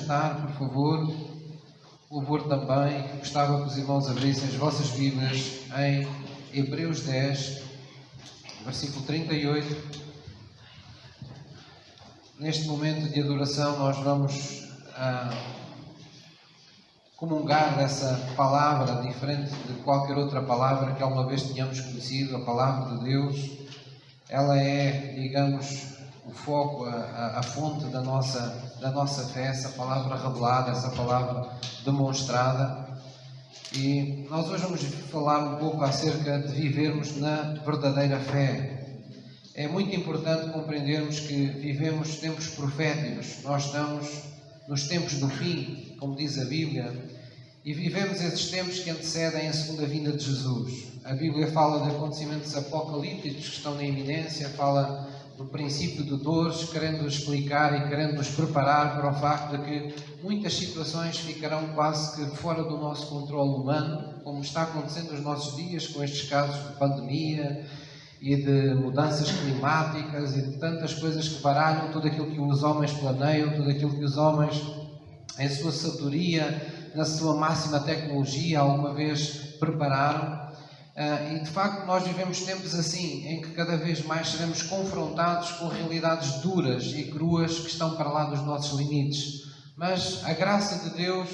assentar, por favor. O louvor também. Gostava que os irmãos abrissem as vossas Bíblias em Hebreus 10, versículo 38. Neste momento de adoração nós vamos comungar dessa palavra, diferente de qualquer outra palavra que alguma vez tenhamos conhecido, a palavra de Deus. Ela é, digamos, o foco, a fonte da nossa fé, essa palavra revelada, essa palavra demonstrada. E nós hoje vamos falar um pouco acerca de vivermos na verdadeira fé. É muito importante compreendermos que vivemos tempos proféticos. Nós estamos nos tempos do fim, como diz a Bíblia, e vivemos esses tempos que antecedem a segunda vinda de Jesus. A Bíblia fala de acontecimentos apocalípticos que estão na iminência, fala do princípio de dores, querendo explicar e querendo nos preparar para o facto de que muitas situações ficarão quase que fora do nosso controle humano, como está acontecendo nos nossos dias com estes casos de pandemia e de mudanças climáticas e de tantas coisas que baralham tudo aquilo que os homens planeiam, tudo aquilo que os homens, em sua sabedoria, na sua máxima tecnologia, alguma vez prepararam. E de facto nós vivemos tempos assim, em que cada vez mais seremos confrontados com realidades duras e cruas que estão para lá dos nossos limites. Mas a graça de Deus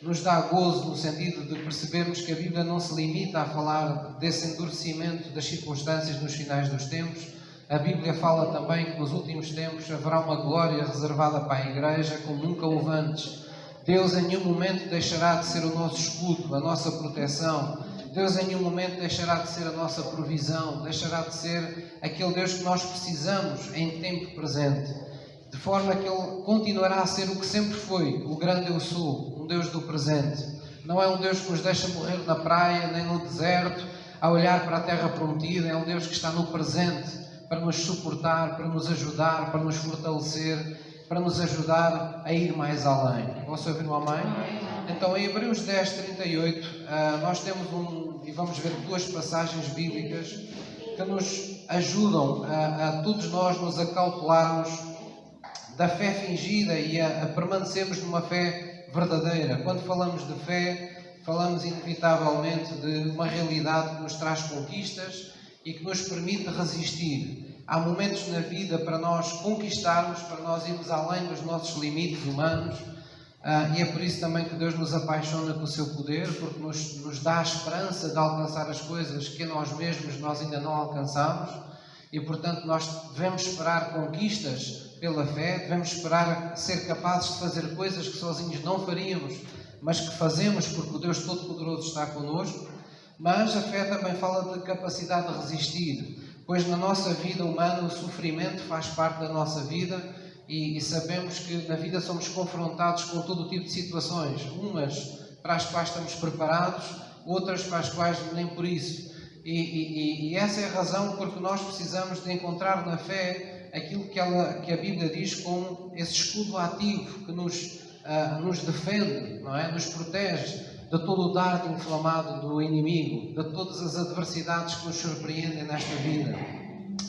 nos dá gozo no sentido de percebermos que a Bíblia não se limita a falar desse endurecimento das circunstâncias nos finais dos tempos. A Bíblia fala também que nos últimos tempos haverá uma glória reservada para a Igreja como nunca houve antes. Deus em nenhum momento deixará de ser o nosso escudo, a nossa proteção. Deus em nenhum momento deixará de ser a nossa provisão, deixará de ser aquele Deus que nós precisamos em tempo presente. De forma que Ele continuará a ser o que sempre foi, o grande eu sou, um Deus do presente. Não é um Deus que nos deixa morrer na praia, nem no deserto, a olhar para a terra prometida. É um Deus que está no presente para nos suportar, para nos ajudar, para nos fortalecer, para nos ajudar a ir mais além. Posso ouvir um amém? Então, em Hebreus 10, 38, nós temos e vamos ver duas passagens bíblicas que nos ajudam a todos nós nos acautelarmos da fé fingida e a permanecermos numa fé verdadeira. Quando falamos de fé, falamos inevitavelmente de uma realidade que nos traz conquistas e que nos permite resistir. Há momentos na vida para nós conquistarmos, para nós irmos além dos nossos limites humanos, e é por isso também que Deus nos apaixona com o seu poder, porque nos dá a esperança de alcançar as coisas que a nós mesmos nós ainda não alcançamos, e portanto nós devemos esperar conquistas pela fé, devemos esperar ser capazes de fazer coisas que sozinhos não faríamos, mas que fazemos porque o Deus Todo-Poderoso está connosco. Mas a fé também fala de capacidade de resistir, pois na nossa vida humana o sofrimento faz parte da nossa vida e sabemos que na vida somos confrontados com todo o tipo de situações, umas para as quais estamos preparados, outras para as quais nem por isso. E essa é a razão porque nós precisamos de encontrar na fé aquilo que a Bíblia diz como esse escudo ativo que nos defende, não é? Nos protege de todo o dardo inflamado do inimigo, de todas as adversidades que nos surpreendem nesta vida.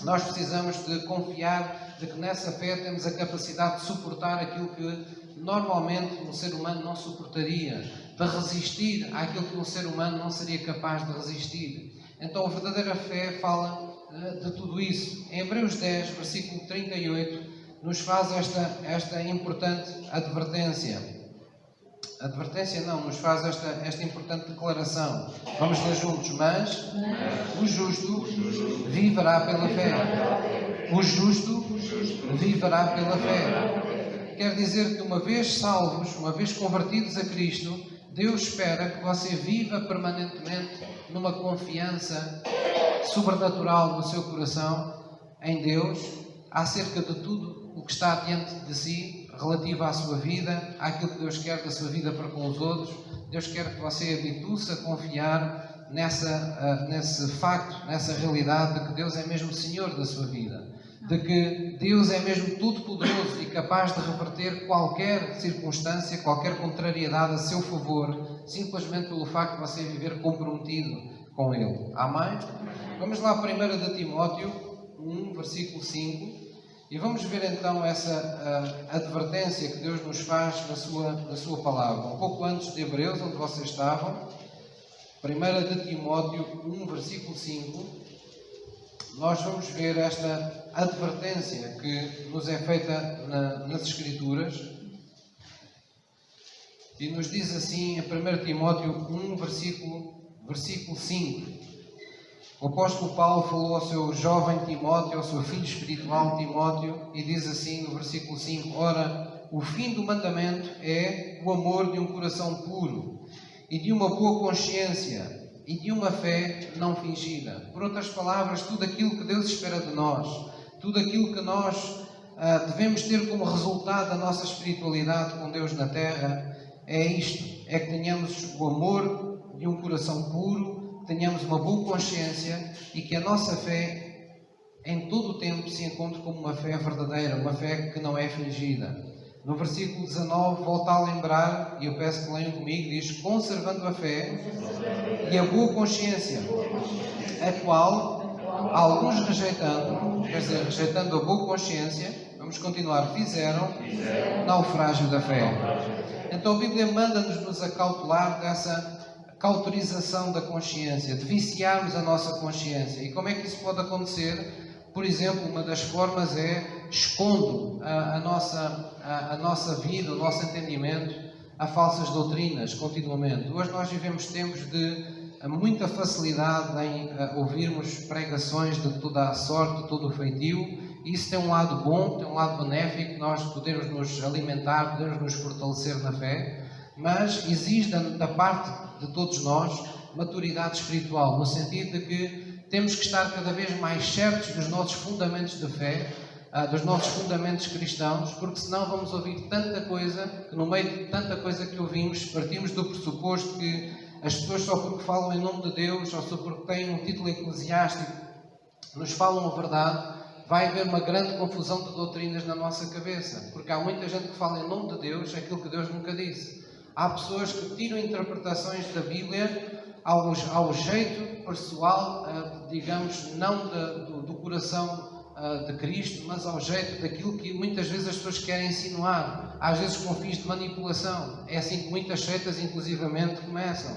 Nós precisamos de confiar de que nessa fé temos a capacidade de suportar aquilo que normalmente um ser humano não suportaria, de resistir àquilo que um ser humano não seria capaz de resistir. Então a verdadeira fé fala de tudo isso. Em Hebreus 10, versículo 38, nos faz esta importante advertência. Advertência não, nos faz esta importante declaração. Vamos ler juntos. Mas o justo viverá pela fé. O justo viverá pela fé. Quer dizer que uma vez salvos, uma vez convertidos a Cristo, Deus espera que você viva permanentemente numa confiança sobrenatural no seu coração em Deus, acerca de tudo o que está diante de si, relativo à sua vida, àquilo que Deus quer da sua vida para com os outros. Deus quer que você habitue-se a confiar nesse facto, nessa realidade de que Deus é mesmo Senhor da sua vida, de que Deus é mesmo todo-poderoso e capaz de reverter qualquer circunstância, qualquer contrariedade a seu favor, simplesmente pelo facto de você viver comprometido com Ele. Amém? Vamos lá para 1 de Timóteo 1, versículo 5. E vamos ver então essa advertência que Deus nos faz na sua palavra. Um pouco antes de Hebreus, onde vocês estavam, 1 de Timóteo 1, versículo 5, nós vamos ver esta advertência que nos é feita nas Escrituras. E nos diz assim, em 1 Timóteo 1, versículo 5. O apóstolo Paulo falou ao seu jovem Timóteo, ao seu filho espiritual Timóteo, e diz assim no versículo 5: Ora, o fim do mandamento é o amor de um coração puro, e de uma boa consciência, e de uma fé não fingida. Por outras palavras, tudo aquilo que Deus espera de nós, tudo aquilo que nós devemos ter como resultado da nossa espiritualidade com Deus na terra, é isto: é que tenhamos o amor de um coração puro, tenhamos uma boa consciência e que a nossa fé em todo o tempo se encontre como uma fé verdadeira, uma fé que não é fingida. No versículo 19 volta a lembrar, e eu peço que leiam comigo, diz: conservando a fé e a boa consciência, a qual alguns rejeitando a boa consciência, vamos continuar, fizeram naufrágio da fé. Então a Bíblia manda-nos acautelar dessa cauterização da consciência, de viciarmos a nossa consciência. E como é que isso pode acontecer? Por exemplo, uma das formas é expondo a nossa vida, o nosso entendimento a falsas doutrinas continuamente. Hoje nós vivemos tempos de muita facilidade em ouvirmos pregações de toda a sorte, de todo o feitio. Isso tem um lado bom, tem um lado benéfico, nós podemos nos alimentar, podemos nos fortalecer na fé, mas exige da parte de todos nós maturidade espiritual, no sentido de que temos que estar cada vez mais certos dos nossos fundamentos de fé, dos nossos fundamentos cristãos, porque senão vamos ouvir tanta coisa, que no meio de tanta coisa que ouvimos, partimos do pressuposto que as pessoas só porque falam em nome de Deus, ou só porque têm um título eclesiástico, nos falam a verdade. Vai haver uma grande confusão de doutrinas na nossa cabeça, porque há muita gente que fala em nome de Deus aquilo que Deus nunca disse. Há pessoas que tiram interpretações da Bíblia ao jeito pessoal, digamos, não do coração de Cristo, mas ao jeito daquilo que muitas vezes as pessoas querem insinuar, às vezes com fins de manipulação. É assim que muitas seitas, inclusivamente, começam.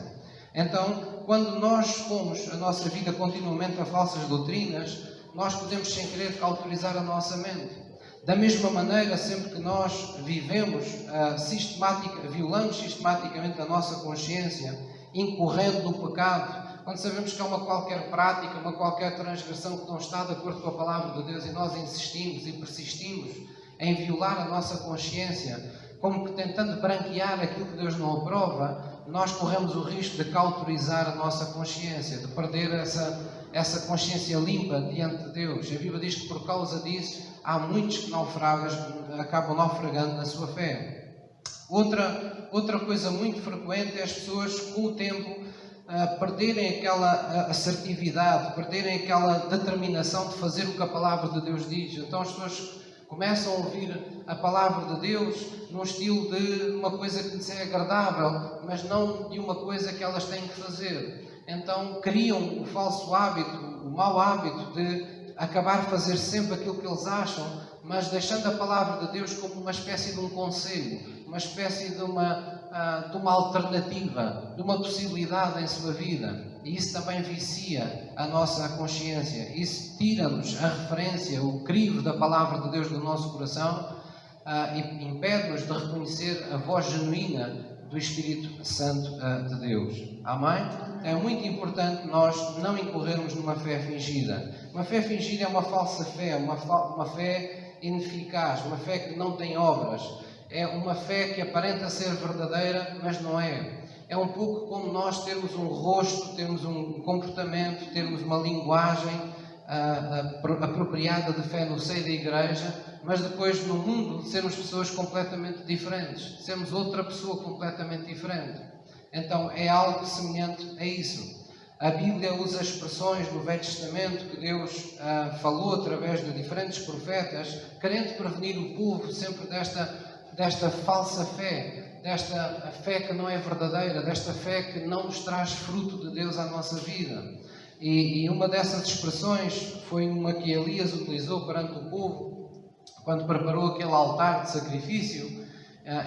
Então, quando nós expomos a nossa vida continuamente a falsas doutrinas, nós podemos, sem querer, cauterizar a nossa mente. Da mesma maneira, sempre que nós violamos sistematicamente a nossa consciência, incorrendo no pecado, quando sabemos que há uma qualquer prática, uma qualquer transgressão que não está de acordo com a palavra de Deus e nós insistimos e persistimos em violar a nossa consciência, como que tentando branquear aquilo que Deus não aprova, nós corremos o risco de cauterizar a nossa consciência, de perder essa consciência limpa diante de Deus. A Bíblia diz que por causa disso há muitos que acabam naufragando na sua fé. Outra coisa muito frequente é as pessoas, com o tempo, perderem aquela assertividade, perderem aquela determinação de fazer o que a palavra de Deus diz. Então as pessoas começam a ouvir a palavra de Deus num estilo de uma coisa que lhes é agradável, mas não de uma coisa que elas têm que fazer. Então criam o falso hábito, o mau hábito de acabar a fazer sempre aquilo que eles acham, mas deixando a palavra de Deus como uma espécie de um conselho, uma espécie de uma alternativa, de uma possibilidade em sua vida. E isso também vicia a nossa consciência. Isso tira-nos a referência, o crivo da palavra de Deus do nosso coração e impede-nos de reconhecer a voz genuína do Espírito Santo de Deus. Amém? É muito importante nós não incorrermos numa fé fingida. Uma fé fingida é uma falsa fé, uma fé ineficaz, uma fé que não tem obras. É uma fé que aparenta ser verdadeira, mas não é. É um pouco como nós termos um rosto, termos um comportamento, termos uma linguagem apropriada de fé no seio da igreja, mas depois no mundo sermos pessoas completamente diferentes, sermos outra pessoa completamente diferente. Então é algo semelhante a isso. A Bíblia usa expressões no Velho Testamento que Deus falou através de diferentes profetas, querendo prevenir o povo sempre desta falsa fé, desta fé que não é verdadeira, desta fé que não nos traz fruto de Deus à nossa vida. E uma dessas expressões foi uma que Elias utilizou perante o povo, quando preparou aquele altar de sacrifício,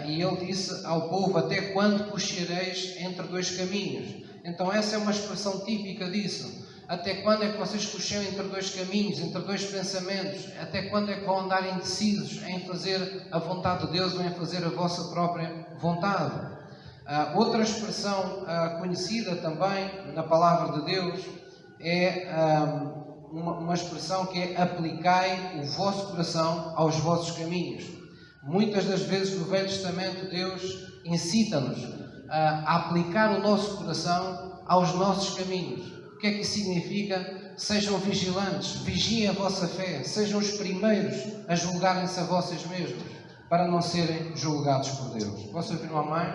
e ele disse ao povo: até quando cocheareis entre dois caminhos? Então essa é uma expressão típica disso. Até quando é que vocês cocheiam entre dois caminhos, entre dois pensamentos? Até quando é que vão andar indecisos em fazer a vontade de Deus ou em fazer a vossa própria vontade? Outra expressão conhecida também na palavra de Deus é uma expressão que é: aplicai o vosso coração aos vossos caminhos. Muitas das vezes no Velho Testamento Deus incita-nos a aplicar o nosso coração aos nossos caminhos. O que é que isso significa? Sejam vigilantes, vigiem a vossa fé, sejam os primeiros a julgarem-se a vocês mesmos, para não serem julgados por Deus. Posso ouvir um amém?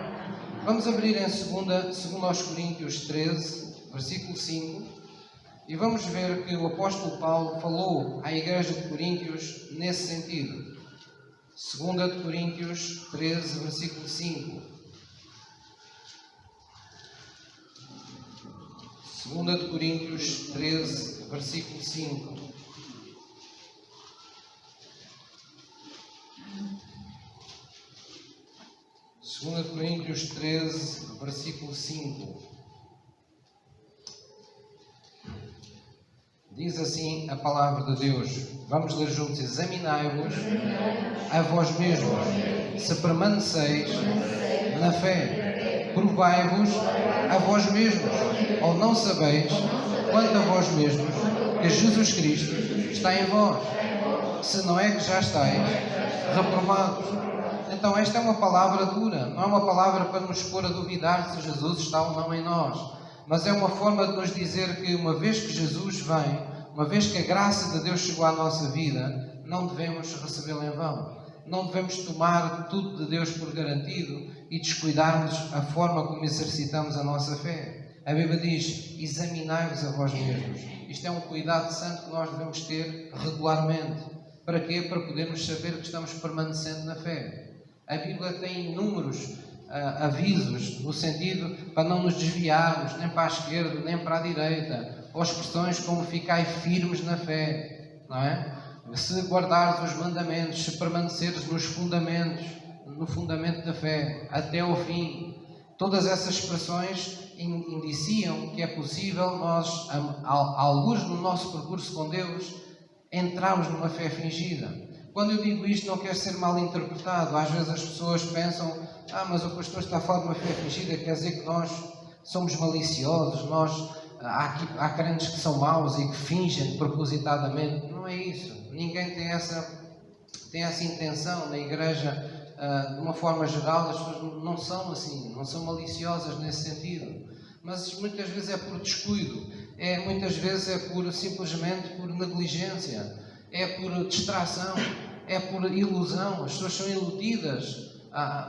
Vamos abrir em 2 Coríntios 13, versículo 5, e vamos ver que o apóstolo Paulo falou à igreja de Coríntios nesse sentido. 2 Coríntios 13, versículo 5. 2 Coríntios 13, versículo 5. Segunda de Coríntios 13, versículo 5. Diz assim a palavra de Deus. Vamos ler juntos. Examinai-vos a vós mesmos, se permaneceis na fé. Provai-vos a vós mesmos, ou não sabeis, quanto a vós mesmos, que Jesus Cristo está em vós, se não é que já estáis reprovados. Então esta é uma palavra dura, não é uma palavra para nos pôr a duvidar se Jesus está ou não em nós, mas é uma forma de nos dizer que uma vez que Jesus vem, uma vez que a graça de Deus chegou à nossa vida, não devemos recebê-la em vão. Não devemos tomar tudo de Deus por garantido e descuidarmos a forma como exercitamos a nossa fé. A Bíblia diz: examinai-vos a vós mesmos. Isto é um cuidado santo que nós devemos ter regularmente. Para quê? Para podermos saber que estamos permanecendo na fé. A Bíblia tem inúmeros avisos no sentido para não nos desviarmos nem para a esquerda nem para a direita, ou expressões como ficai firmes na fé, não é? Se guardares os mandamentos, se permaneceres nos fundamentos, no fundamento da fé, até ao fim. Todas essas expressões indiciam que é possível nós, à luz do nosso percurso com Deus, entrarmos numa fé fingida. Quando eu digo isto, não quer ser mal interpretado. Às vezes as pessoas pensam: mas o pastor está a falar de uma fé fingida, quer dizer que nós somos maliciosos, há crentes que são maus e que fingem propositadamente. Não é isso. Ninguém tem essa intenção na igreja. De uma forma geral, as pessoas não são assim, não são maliciosas nesse sentido. Mas muitas vezes é por descuido, muitas vezes é simplesmente por negligência, é por distração, é por ilusão. As pessoas são iludidas,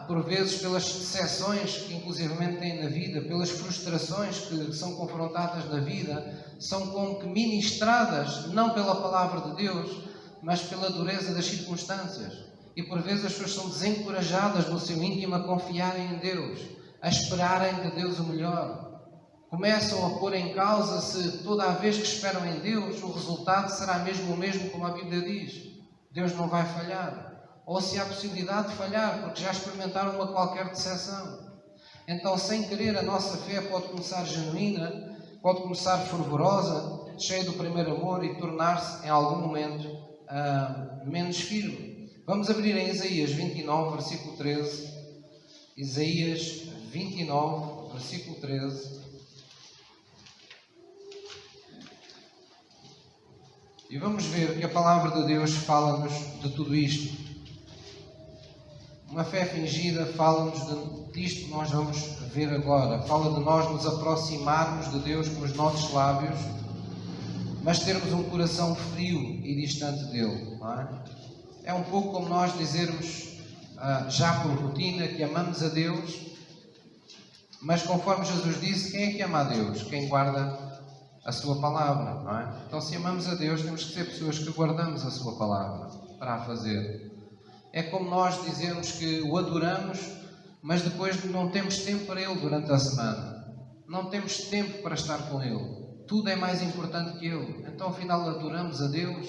por vezes, pelas decepções que inclusivamente têm na vida, pelas frustrações que são confrontadas na vida, são como que ministradas, não pela palavra de Deus, mas pela dureza das circunstâncias. E por vezes as pessoas são desencorajadas no seu íntimo a confiarem em Deus, a esperarem de Deus o melhor. Começam a pôr em causa se toda a vez que esperam em Deus, o resultado será mesmo o mesmo como a Bíblia diz. Deus não vai falhar. Ou se há possibilidade de falhar, porque já experimentaram uma qualquer decepção. Então, sem querer, a nossa fé pode começar genuína, pode começar fervorosa, cheia do primeiro amor e tornar-se, em algum momento, menos firme. Vamos abrir em Isaías 29, versículo 13. Isaías 29, versículo 13. E vamos ver que a palavra de Deus fala-nos de tudo isto. Uma fé fingida fala-nos disto que nós vamos ver agora. Fala de nós nos aproximarmos de Deus com os nossos lábios, mas termos um coração frio e distante dele, não é? É um pouco como nós dizermos, já por rotina, que amamos a Deus, mas conforme Jesus disse, quem é que ama a Deus? Quem guarda a sua palavra, não é? Então, se amamos a Deus, temos que ser pessoas que guardamos a sua palavra para a fazer. É como nós dizermos que o adoramos, mas depois não temos tempo para Ele durante a semana. Não temos tempo para estar com Ele. Tudo é mais importante que Ele. Então, afinal, adoramos a Deus?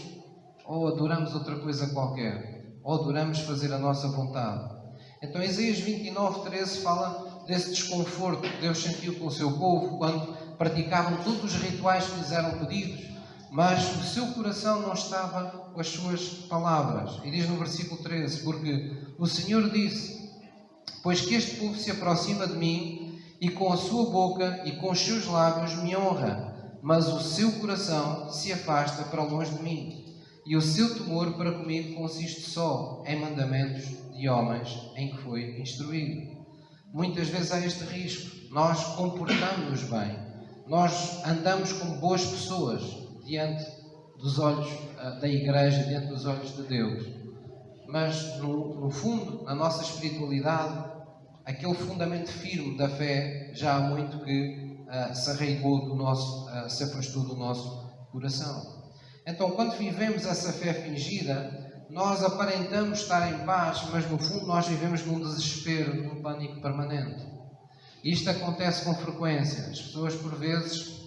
ou adoramos outra coisa qualquer, ou adoramos fazer a nossa vontade. Então Isaías 29:13 fala desse desconforto que Deus sentiu com o seu povo quando praticavam todos os rituais que lhes eram pedidos, mas o seu coração não estava com as suas palavras. E diz no versículo 13: porque o Senhor disse: pois que este povo se aproxima de mim, e com a sua boca e com os seus lábios me honra, mas o seu coração se afasta para longe de mim, e o seu temor para comigo consiste só em mandamentos de homens em que foi instruído. Muitas vezes há este risco. Nós comportamos-nos bem, nós andamos como boas pessoas diante dos olhos da Igreja, diante dos olhos de Deus, mas no fundo, na nossa espiritualidade, aquele fundamento firme da fé já há muito que se arraigou do nosso, se afastou do nosso coração. Então, quando vivemos essa fé fingida, nós aparentamos estar em paz, mas no fundo nós vivemos num desespero, num pânico permanente. Isto acontece com frequência. As pessoas, por vezes,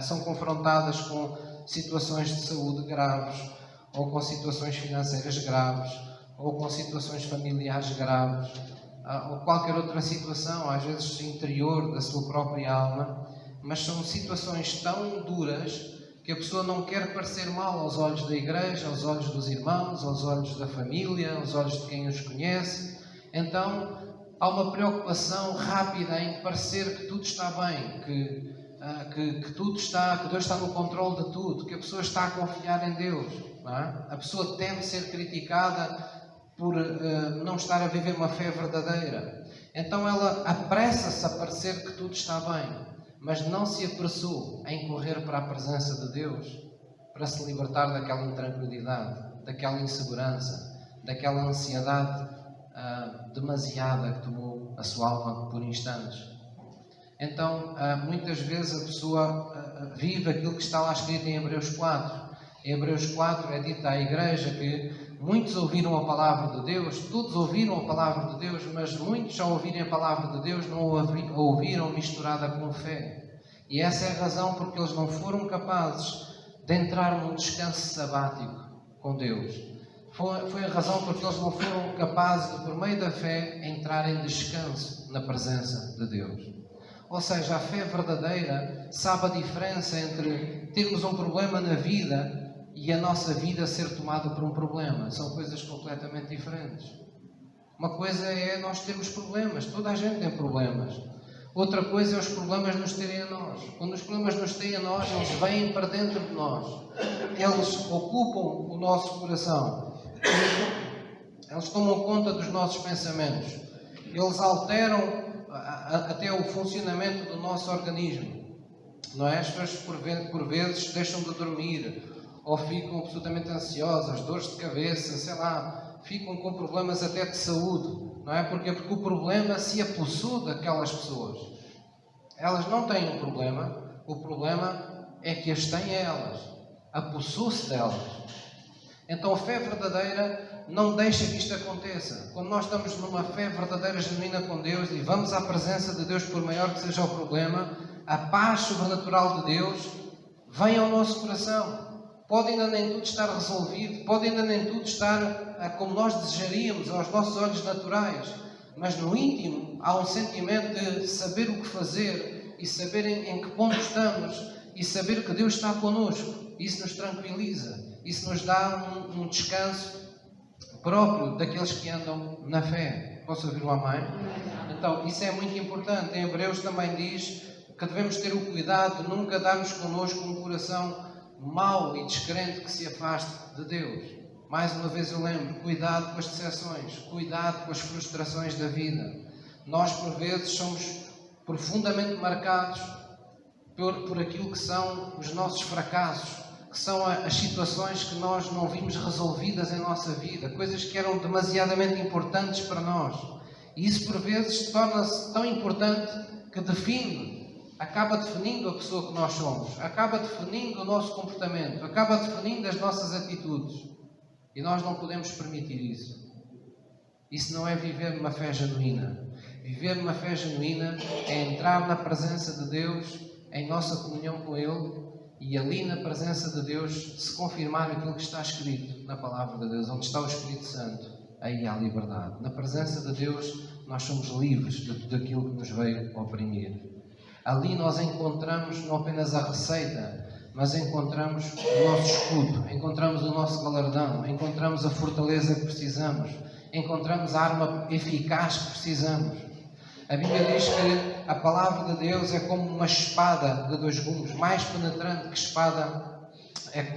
são confrontadas com situações de saúde graves, ou com situações financeiras graves, ou com situações familiares graves, ou qualquer outra situação, às vezes interior da sua própria alma, mas são situações tão duras que a pessoa não quer parecer mal aos olhos da Igreja, aos olhos dos irmãos, aos olhos da família, aos olhos de quem os conhece. Então há uma preocupação rápida em parecer que tudo está bem, que tudo está, que Deus está no controle de tudo, que a pessoa está a confiar em Deus. Não é? A pessoa teme ser criticada por não estar a viver uma fé verdadeira. Então ela apressa-se a parecer que tudo está bem, mas não se apressou em correr para a presença de Deus, para se libertar daquela intranquilidade, daquela insegurança, daquela ansiedade demasiada que tomou a sua alma por instantes. Então, muitas vezes a pessoa vive aquilo que está lá escrito em Hebreus 4. Em Hebreus 4 é dito à Igreja que muitos ouviram a palavra de Deus, todos ouviram a palavra de Deus, mas muitos, ao ouvirem a palavra de Deus, não a ouviram misturada com fé. E essa é a razão porque eles não foram capazes de entrar num descanso sabático com Deus. Foi a razão porque eles não foram capazes de, por meio da fé, entrar em descanso na presença de Deus. Ou seja, a fé verdadeira sabe a diferença entre termos um problema na vida e a nossa vida ser tomada por um problema. São coisas completamente diferentes. Uma coisa é nós termos problemas, toda a gente tem problemas. Outra coisa é os problemas nos terem a nós. Quando os problemas nos têm a nós, eles vêm para dentro de nós. Eles ocupam o nosso coração. Eles tomam conta dos nossos pensamentos. Eles alteram até o funcionamento do nosso organismo. Não é? As pessoas por vezes deixam de dormir, ou ficam absolutamente ansiosas, dores de cabeça, sei lá, ficam com problemas até de saúde, não é? Porque o problema se apossou daquelas pessoas. Elas não têm um problema, o problema é que as têm elas, apossou-se delas. Então a fé verdadeira não deixa que isto aconteça. Quando nós estamos numa fé verdadeira, genuína com Deus, e vamos à presença de Deus, por maior que seja o problema, a paz sobrenatural de Deus vem ao nosso coração. Pode ainda nem tudo estar resolvido, pode ainda nem tudo estar como nós desejaríamos, aos nossos olhos naturais, mas no íntimo há um sentimento de saber o que fazer e saber em que ponto estamos e saber que Deus está connosco. Isso nos tranquiliza, isso nos dá um descanso próprio daqueles que andam na fé. Posso ouvir um amém? Então, isso é muito importante. Em Hebreus também diz que devemos ter o cuidado de nunca darmos connosco um coração mau e descrente que se afaste de Deus. Mais uma vez eu lembro, cuidado com as decepções, cuidado com as frustrações da vida. Nós, por vezes, somos profundamente marcados por aquilo que são os nossos fracassos, que são as situações que nós não vimos resolvidas em nossa vida, coisas que eram demasiadamente importantes para nós. E isso, por vezes, torna-se tão importante que acaba definindo a pessoa que nós somos, acaba definindo o nosso comportamento, acaba definindo as nossas atitudes. E nós não podemos permitir isso. Isso não é viver numa fé genuína. Viver numa fé genuína é entrar na presença de Deus, em nossa comunhão com Ele, e ali na presença de Deus se confirmar aquilo que está escrito na palavra de Deus, onde está o Espírito Santo, aí há liberdade. Na presença de Deus nós somos livres de tudo aquilo que nos veio oprimir. Ali nós encontramos não apenas a receita, mas encontramos o nosso escudo, encontramos o nosso galardão, encontramos a fortaleza que precisamos, encontramos a arma eficaz que precisamos. A Bíblia diz que a palavra de Deus é como uma espada de 2 gumes, mais penetrante que espada,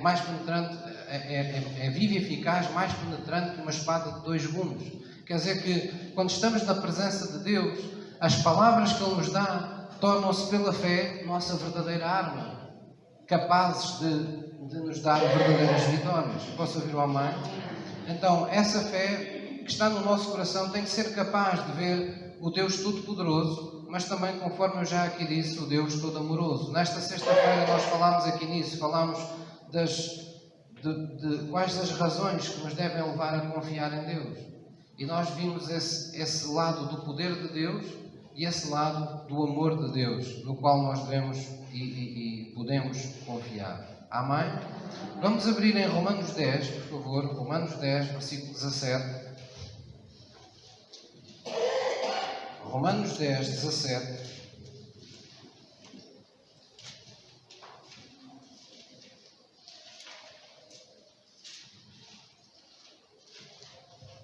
mais penetrante, é viva e eficaz, mais penetrante que uma espada de 2 gumes. Quer dizer que quando estamos na presença de Deus, as palavras que Ele nos dá tornam-se pela fé nossa verdadeira arma, capazes de nos dar verdadeiras vitórias. Posso ouvir o amém? Então, essa fé que está no nosso coração tem que ser capaz de ver o Deus Todo-Poderoso, mas também, conforme eu já aqui disse, o Deus Todo-Amoroso. Nesta sexta-feira nós falámos aqui nisso, falámos de quais as razões que nos devem levar a confiar em Deus. E nós vimos esse lado do poder de Deus e esse lado do amor de Deus, no qual nós devemos e podemos confiar. Amém? Vamos abrir em Romanos 10, por favor. Romanos 10, versículo 17. Romanos 10, 17.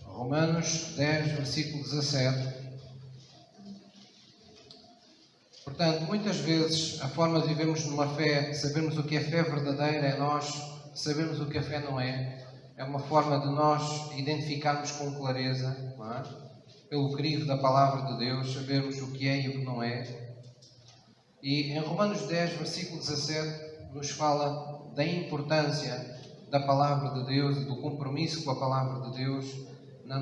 Romanos 10, versículo 17. Portanto, muitas vezes a forma de vivermos numa fé, sabermos o que é fé verdadeira, é nós sabermos o que a fé não é. É uma forma de nós identificarmos com clareza, não é? Pelo crivo da palavra de Deus, sabermos o que é e o que não é. E em Romanos 10, versículo 17, nos fala da importância da palavra de Deus e do compromisso com a palavra de Deus na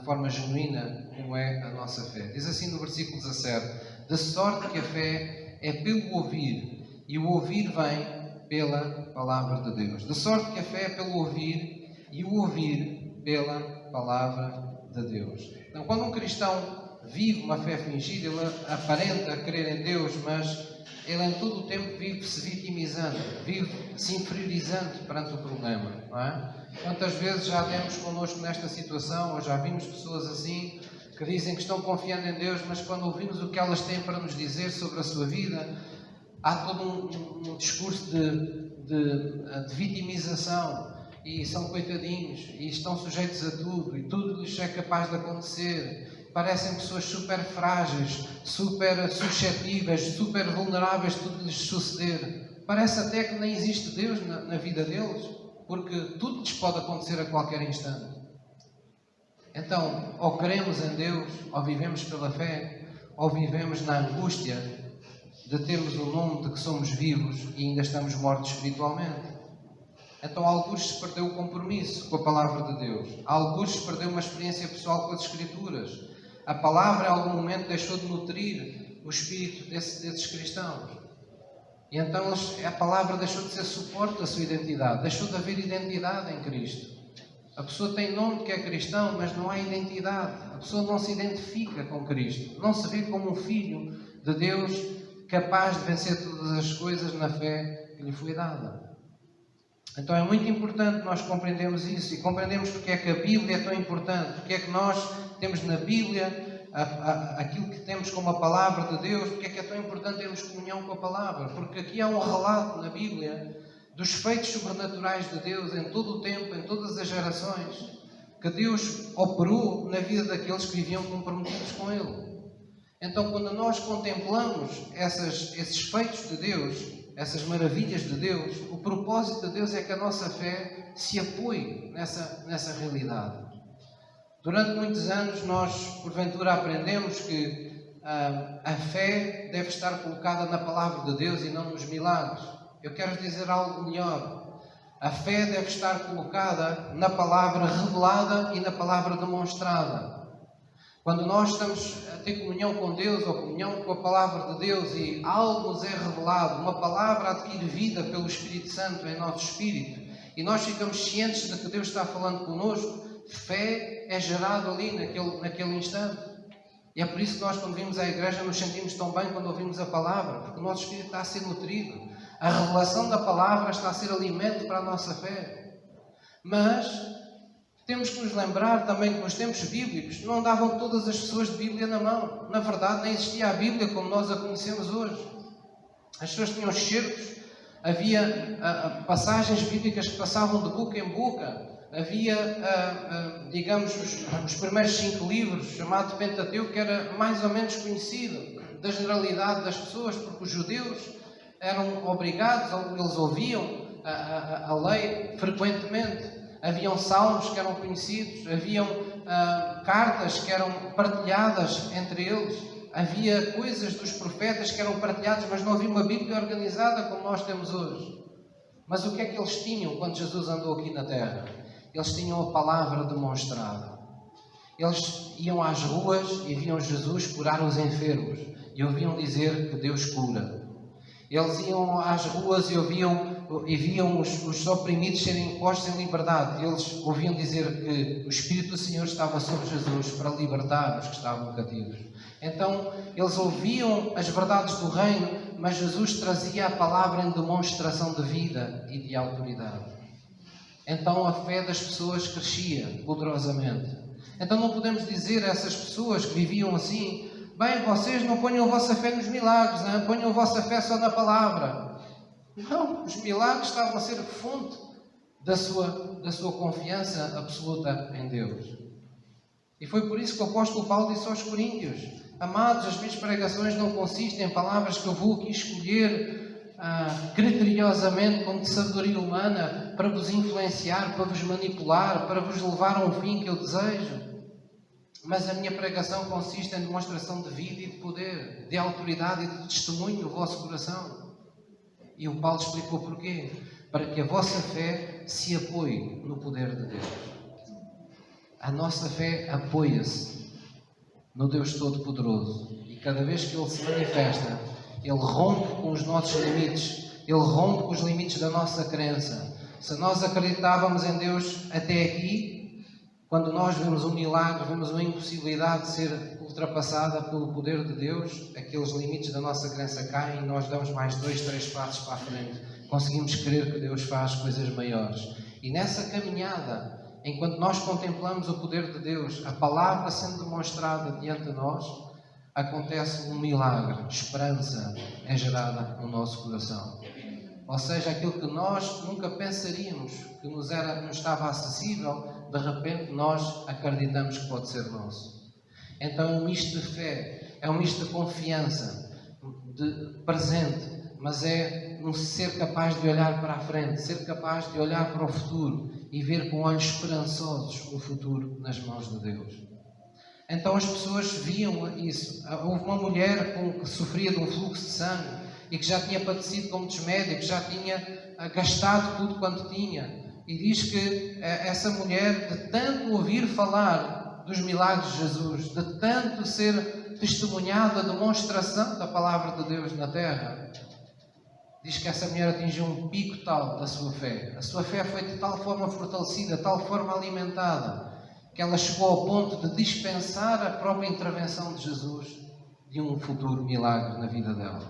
forma genuína como é a nossa fé. Diz assim no versículo 17: de sorte que a fé é pelo ouvir, e o ouvir vem pela palavra de Deus. De sorte que a fé é pelo ouvir, e o ouvir pela palavra de Deus. Então, quando um cristão vive uma fé fingida, ele aparenta crer em Deus, mas ele em todo o tempo vive-se vitimizando, vive-se inferiorizando perante o problema, não é? Quantas vezes já temos connosco nesta situação, ou já vimos pessoas assim, que dizem que estão confiando em Deus, mas quando ouvimos o que elas têm para nos dizer sobre a sua vida, há todo um discurso de vitimização, e são coitadinhos, e estão sujeitos a tudo, e tudo lhes é capaz de acontecer. Parecem pessoas super frágeis, super suscetíveis, super vulneráveis, tudo lhes suceder. Parece até que nem existe Deus na vida deles, porque tudo lhes pode acontecer a qualquer instante. Então, ou cremos em Deus, ou vivemos pela fé, ou vivemos na angústia de termos o nome de que somos vivos e ainda estamos mortos espiritualmente. Então, alguns se perdeu o compromisso com a palavra de Deus. Alguns se perdeu uma experiência pessoal com as Escrituras. A palavra, em algum momento, deixou de nutrir o espírito desses cristãos. E então a palavra deixou de ser suporte da sua identidade. Deixou de haver identidade em Cristo. A pessoa tem nome de que é cristão, mas não há identidade. A pessoa não se identifica com Cristo. Não se vê como um filho de Deus capaz de vencer todas as coisas na fé que lhe foi dada. Então é muito importante nós compreendermos isso e compreendermos porque é que a Bíblia é tão importante, porque é que nós temos na Bíblia aquilo que temos como a palavra de Deus, porque é que é tão importante termos comunhão com a palavra, porque aqui há um relato na Bíblia dos feitos sobrenaturais de Deus em todo o tempo, em todas as gerações, que Deus operou na vida daqueles que viviam comprometidos com Ele. Então, quando nós contemplamos esses feitos de Deus, essas maravilhas de Deus, o propósito de Deus é que a nossa fé se apoie nessa realidade. Durante muitos anos nós, porventura, aprendemos que a fé deve estar colocada na palavra de Deus e não nos milagres. Eu quero dizer algo melhor. A fé deve estar colocada na palavra revelada e na palavra demonstrada. Quando nós estamos a ter comunhão com Deus ou comunhão com a palavra de Deus e algo nos é revelado, uma palavra adquire vida pelo Espírito Santo em nosso espírito, e nós ficamos cientes de que Deus está falando connosco, fé é gerada ali naquele instante. E é por isso que nós, quando vimos à igreja, nos sentimos tão bem quando ouvimos a palavra, porque o nosso espírito está a ser nutrido. A revelação da palavra está a ser alimento para a nossa fé. Mas temos que nos lembrar também que nos tempos bíblicos não davam todas as pessoas de Bíblia na mão. Na verdade, nem existia a Bíblia como nós a conhecemos hoje. As pessoas tinham excertos, havia passagens bíblicas que passavam de boca em boca. Havia, digamos, os primeiros 5 livros, chamado Pentateuco, que era mais ou menos conhecido da generalidade das pessoas, porque os judeus eram obrigados, eles ouviam a lei frequentemente. Haviam salmos que eram conhecidos, haviam cartas que eram partilhadas entre eles, havia coisas dos profetas que eram partilhadas, mas não havia uma Bíblia organizada como nós temos hoje. Mas o que é que eles tinham quando Jesus andou aqui na terra? Eles tinham a palavra demonstrada. Eles iam às ruas e viam Jesus curar os enfermos e ouviam dizer que Deus cura. Eles iam às ruas e viam os oprimidos serem postos em liberdade. Eles ouviam dizer que o Espírito do Senhor estava sobre Jesus para libertar os que estavam cativos. Então, eles ouviam as verdades do reino, mas Jesus trazia a palavra em demonstração de vida e de autoridade. Então, a fé das pessoas crescia poderosamente. Então, não podemos dizer a essas pessoas que viviam assim: bem, vocês não ponham a vossa fé nos milagres, não? Ponham a vossa fé só na palavra. Não, os milagres estavam a ser fonte da sua confiança absoluta em Deus. E foi por isso que o apóstolo Paulo disse aos Coríntios: amados, as minhas pregações não consistem em palavras que eu vou aqui escolher criteriosamente, como de sabedoria humana, para vos influenciar, para vos manipular, para vos levar a um fim que eu desejo. Mas a minha pregação consiste em demonstração de vida e de poder, de autoridade e de testemunho no vosso coração. E o Paulo explicou porquê. Para que a vossa fé se apoie no poder de Deus. A nossa fé apoia-se no Deus Todo-Poderoso. E cada vez que Ele se manifesta, Ele rompe com os nossos limites. Ele rompe com os limites da nossa crença. Se nós acreditávamos em Deus até aqui, quando nós vemos um milagre, vemos uma impossibilidade de ser ultrapassada pelo poder de Deus, aqueles limites da nossa crença caem e nós damos mais 2, 3 passos para a frente. Conseguimos crer que Deus faz coisas maiores. E nessa caminhada, enquanto nós contemplamos o poder de Deus, a palavra sendo demonstrada diante de nós, acontece um milagre. Esperança é gerada no nosso coração. Ou seja, aquilo que nós nunca pensaríamos que nos estava acessível, de repente nós acreditamos que pode ser nosso. Então é um misto de fé, é um misto de confiança, de presente, mas é um ser capaz de olhar para a frente, ser capaz de olhar para o futuro e ver com olhos esperançosos o futuro nas mãos de Deus. Então as pessoas viam isso. Houve uma mulher que sofria de um fluxo de sangue e que já tinha padecido com muitos médicos, já tinha gastado tudo quanto tinha. E diz que essa mulher, de tanto ouvir falar dos milagres de Jesus, de tanto ser testemunhada a demonstração da palavra de Deus na terra, diz que essa mulher atingiu um pico tal da sua fé. A sua fé foi de tal forma fortalecida, de tal forma alimentada, que ela chegou ao ponto de dispensar a própria intervenção de Jesus de um futuro milagre na vida dela.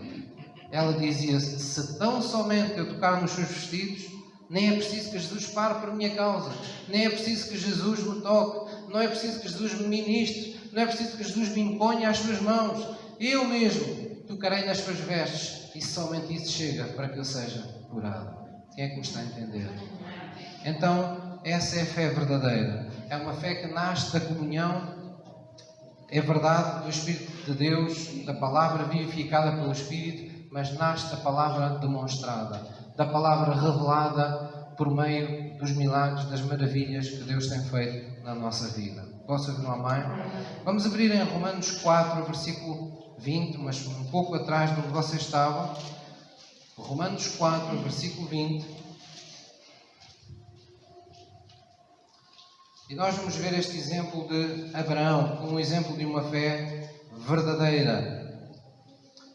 Ela dizia: se tão somente eu tocar nos seus vestidos, nem é preciso que Jesus pare por minha causa, nem é preciso que Jesus me toque, não é preciso que Jesus me ministre, não é preciso que Jesus me imponha as suas mãos. Eu mesmo tocarei nas suas vestes e somente isso chega para que eu seja curado. Quem é que me está a entender? Então, essa é a fé verdadeira. É uma fé que nasce da comunhão, é verdade, do Espírito de Deus, da palavra vivificada pelo Espírito, mas nasce da palavra demonstrada, da palavra revelada por meio dos milagres, das maravilhas que Deus tem feito na nossa vida. Posso ouvir um amém? Vamos abrir em Romanos 4, versículo 20, mas um pouco atrás de onde vocês estavam. Romanos 4, versículo 20. E nós vamos ver este exemplo de Abraão como um exemplo de uma fé verdadeira.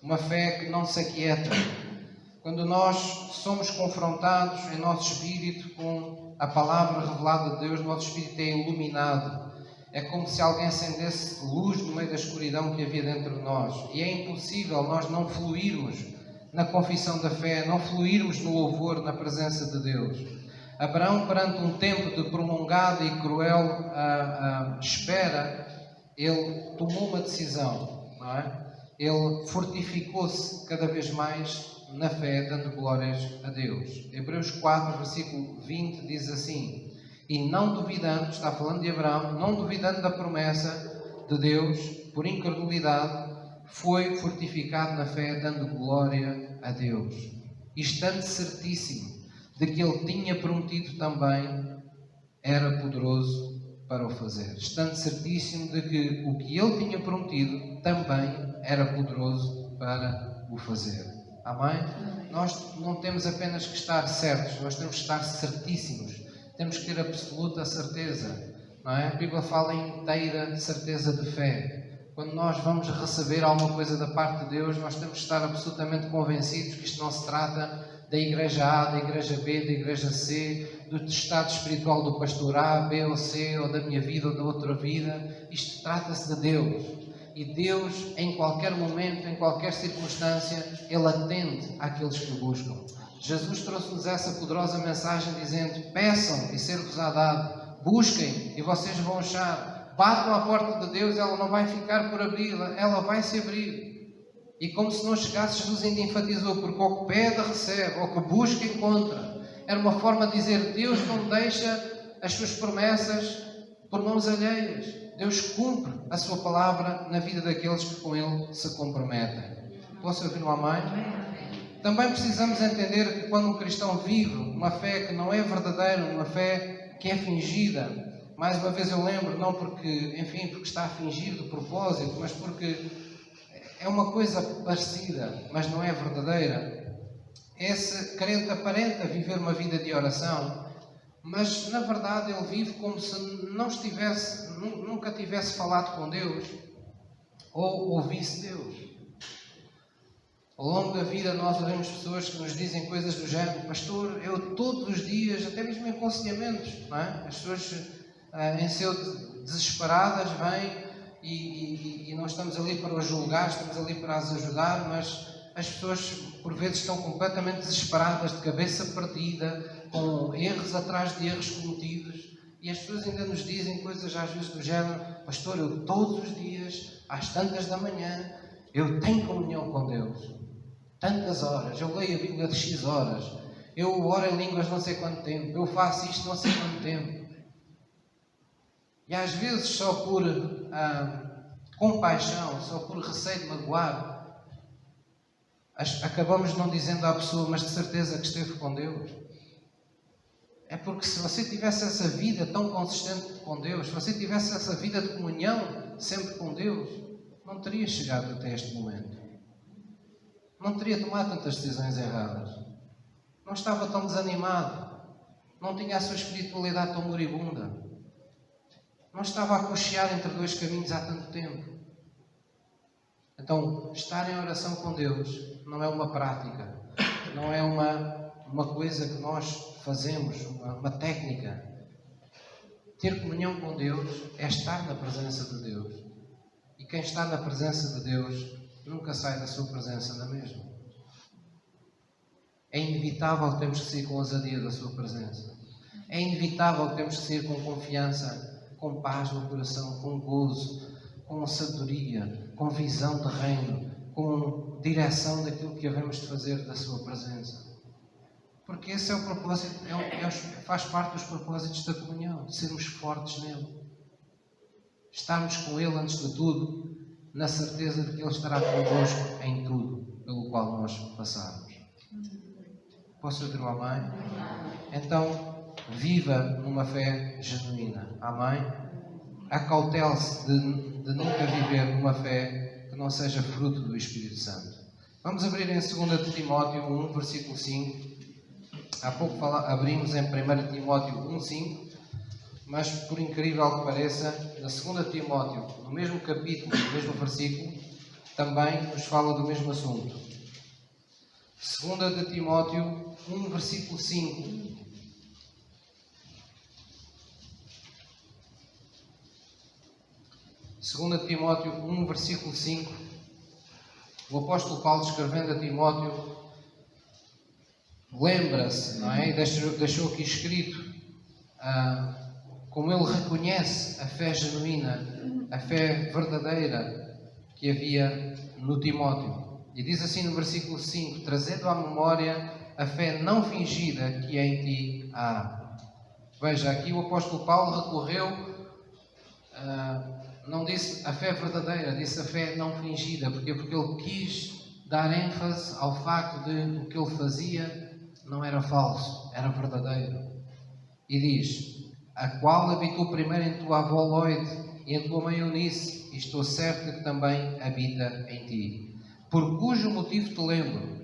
Uma fé que não se aquieta. Quando nós somos confrontados em nosso espírito com a palavra revelada de Deus, o nosso espírito é iluminado É como se alguém acendesse luz no meio da escuridão que havia dentro de nós. E é impossível nós não fluirmos na confissão da fé, não fluirmos no louvor, na presença de Deus. Abraão, perante um tempo de prolongada e cruel espera, ele tomou uma decisão, não é? Ele fortificou-se cada vez mais na fé, dando glórias a Deus. Hebreus 4, versículo 20 diz assim: e não duvidando, está falando de Abraão, não duvidando da promessa de Deus, por incredulidade, foi fortificado na fé, dando glória a Deus. E estando certíssimo de que ele tinha prometido também, era poderoso para o fazer. Estando certíssimo de que o que ele tinha prometido também era poderoso para o fazer. Amém? Nós não temos apenas que estar certos, nós temos que estar certíssimos. Temos que ter absoluta certeza. Não é? A Bíblia fala em inteira certeza de fé. Quando nós vamos receber alguma coisa da parte de Deus, nós temos que estar absolutamente convencidos que isto não se trata da igreja A, da igreja B, da igreja C, do estado espiritual do pastor A, B ou C, ou da minha vida ou da outra vida. Isto trata-se de Deus. E Deus, em qualquer momento, em qualquer circunstância, Ele atende àqueles que o buscam. Jesus trouxe-nos essa poderosa mensagem dizendo: peçam e ser-vos dado, busquem e vocês vão achar, batam à porta de Deus, ela não vai ficar por abrir, ela vai se abrir. E como se não chegasse, Jesus ainda enfatizou: porque ao que pede recebe, ao que busca encontra. Era uma forma de dizer: Deus não deixa as suas promessas por mãos alheias. Deus cumpre a sua palavra na vida daqueles que com Ele se comprometem. Posso ouvir um amém? Também precisamos entender que quando um cristão vive uma fé que não é verdadeira, uma fé que é fingida, mais uma vez eu lembro, não porque, porque está a fingir de propósito, mas porque é uma coisa parecida, mas não é verdadeira. Esse crente aparenta viver uma vida de oração, mas na verdade ele vive como se nunca tivesse falado com Deus ou ouvisse Deus. Ao longo da vida nós ouvimos pessoas que nos dizem coisas do género: pastor, eu todos os dias, até mesmo em aconselhamentos, não é? As pessoas em seu desesperadas vêm e nós estamos ali para os julgar, estamos ali para as ajudar, mas as pessoas por vezes estão completamente desesperadas, de cabeça partida, com erros atrás de erros cometidos, e as pessoas ainda nos dizem coisas às vezes do género: pastor, eu todos os dias, às tantas da manhã, eu tenho comunhão com Deus. Tantas horas, eu leio a Bíblia de X horas, eu oro em línguas não sei quanto tempo, eu faço isto não sei quanto tempo. E às vezes só por compaixão, só por receio de magoar, acabamos não dizendo à pessoa: mas de certeza que esteve com Deus. É porque se você tivesse essa vida tão consistente com Deus, se você tivesse essa vida de comunhão sempre com Deus, não teria chegado até este momento. Não teria tomado tantas decisões erradas. Não estava tão desanimado. Não tinha a sua espiritualidade tão moribunda. Não estava a cochear entre dois caminhos há tanto tempo. Então, estar em oração com Deus não é uma prática. Não é uma coisa que nós fazemos, uma técnica. Ter comunhão com Deus é estar na presença de Deus. E quem está na presença de Deus nunca sai da sua presença na mesma. É inevitável que temos que sair com ousadia da sua presença. É inevitável que temos que sair com confiança, com paz no coração, com gozo, com sabedoria, com visão de reino, com direção daquilo que havemos de fazer da sua presença. Porque esse é o propósito, faz parte dos propósitos da comunhão, de sermos fortes nele. Estarmos com Ele antes de tudo, na certeza de que Ele estará connosco em tudo pelo qual nós passarmos. Posso ouvir um amém? Então, viva numa fé genuína. Amém? Acautele-se de nunca viver numa fé que não seja fruto do Espírito Santo. Vamos abrir em 2 Timóteo 1, versículo 5. Há pouco abrimos em 1 Timóteo 1, 5. Mas, por incrível que pareça, na 2 Timóteo, no mesmo capítulo, no mesmo versículo, também nos fala do mesmo assunto. 2 Timóteo 1, versículo 5. 2 Timóteo 1, versículo 5, o apóstolo Paulo, escrevendo a Timóteo, lembra-se, não é? E deixou aqui escrito como ele reconhece a fé genuína, a fé verdadeira que havia no Timóteo. E diz assim no versículo 5: trazendo à memória a fé não fingida que em ti há. Veja, aqui o apóstolo Paulo recorreu, não disse a fé verdadeira, disse a fé não fingida. Porquê? Porque ele quis dar ênfase ao facto de o que ele fazia não era falso, era verdadeiro. E diz: a qual habitou primeiro em tua avó Loide e em tua mãe Eunice, e estou certo que também habita em ti. Por cujo motivo te lembro.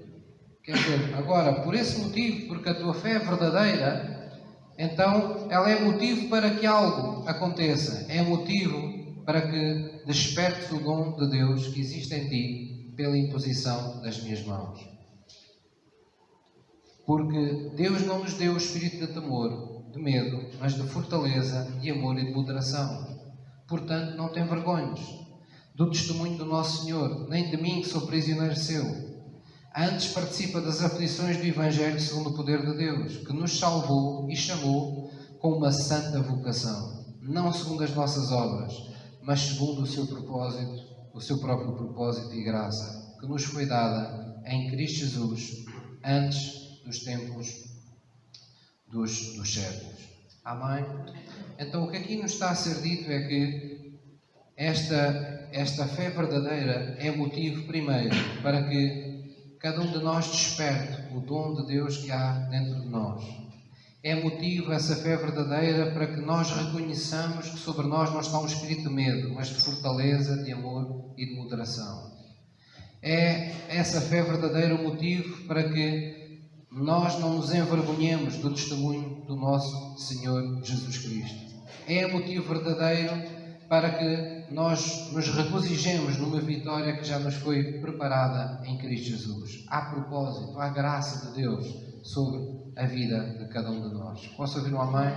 Quer dizer, agora, por esse motivo, porque a tua fé é verdadeira, então ela é motivo para que algo aconteça. É motivo para que despertes o dom de Deus que existe em ti pela imposição das minhas mãos. Porque Deus não nos deu o espírito de temor, de medo, mas de fortaleza, de amor e de moderação. Portanto, não te envergonhes do testemunho do nosso Senhor, nem de mim, que sou prisioneiro seu. Antes participa das aflições do Evangelho segundo o poder de Deus, que nos salvou e chamou com uma santa vocação, não segundo as nossas obras, mas segundo o seu propósito, o seu próprio propósito e graça, que nos foi dada em Cristo Jesus, antes dos tempos dos séculos. Amém? Então, o que aqui nos está a ser dito é que esta fé verdadeira é motivo, primeiro, para que cada um de nós desperte o dom de Deus que há dentro de nós. É motivo, essa fé verdadeira, para que nós reconheçamos que sobre nós não está um espírito de medo, mas de fortaleza, de amor e de moderação. É essa fé verdadeira o motivo para que nós não nos envergonhemos do testemunho do nosso Senhor Jesus Cristo. É motivo verdadeiro para que nós nos regozijemos numa vitória que já nos foi preparada em Cristo Jesus. Há propósito, há graça de Deus sobre a vida de cada um de nós. Posso ouvir um amém?